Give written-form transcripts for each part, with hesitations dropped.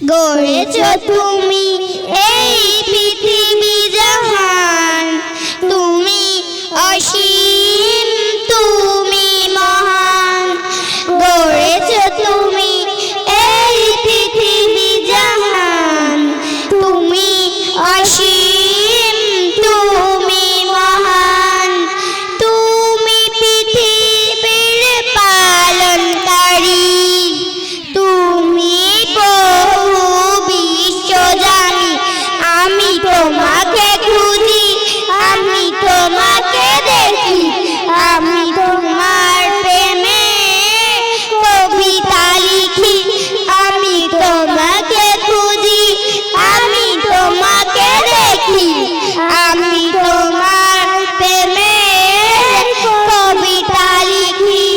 গড়েছ তুমি এই পৃথিবী জাহান, তুমি অসীম, তুমি মহান। গড়েছ তুমি এই পৃথিবী জাহান, তুমি অসীম, তুমি মহান। তুমি পৃথিবীর পালনকারী, তুমি বহু বিশ্বজানি। আমি তোমাকে খুঁজি, আমি তোমাকে দেখি, আমি তোমার প্রেমে কবিতা লিখি। আমি তোমাকে খুঁজি, আমি তোমাকে দেখি, আমি তোমার প্রেমে কবিতা লিখি।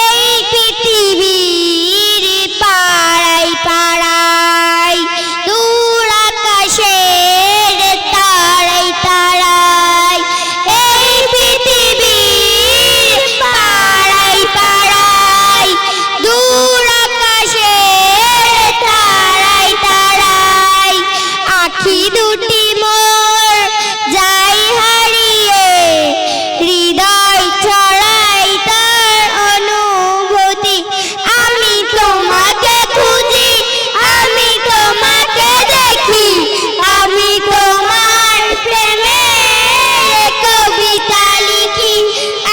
এই পৃথিবীর পাড়ায় পাড়ায়, দূর আকাশের তারায় তারায়। এই পৃথিবীর পাড়ায় পাড়ায়, দূর আকাশের তারায় তারায়। আখি দুটি মোর যাই হারিয়ে, হৃদয় ছড়াই তার অনুভূতি। আমি তোমাকে খুঁজি, আমি তোমাকে দেখি, আমি তোমার প্রেমে কবিতা লিখি।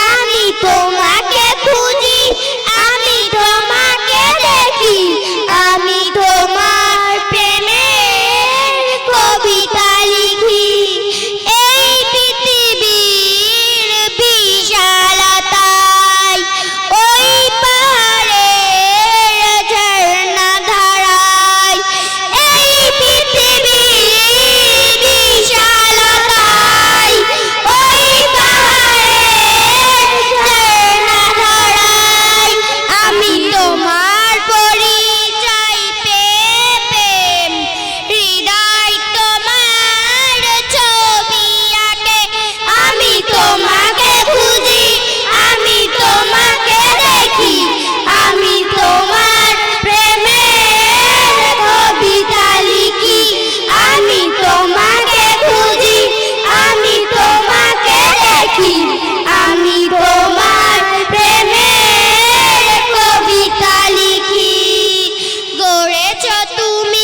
আমি তোমাকে খুঁজি, আমি তোমাকে দেখি, আমি তোমার প্রেমে কবিতা লিখি। এই পৃথিবীর বিশালতায়, ওই পাহাড়ের ঝর্ণা ধারায়। এই পৃথিবীর বিশালতায়, ওই পাহাড়ের ঝর্ণা ধারায়। আমি তোমার পরিচয় পেয়ে প্রেম, হৃদয় তোমার ছবি আঁকে। আমি তোমাকে খুঁজি, আমি তোমাকে দেখি, আমি তোমার প্রেমে কবিতা লিখি। আমি তোমাকে খুঁজি, আমি তোমাকে দেখি, আমি তোমার প্রেমে কবিতা লিখি। গড়েছ তুমি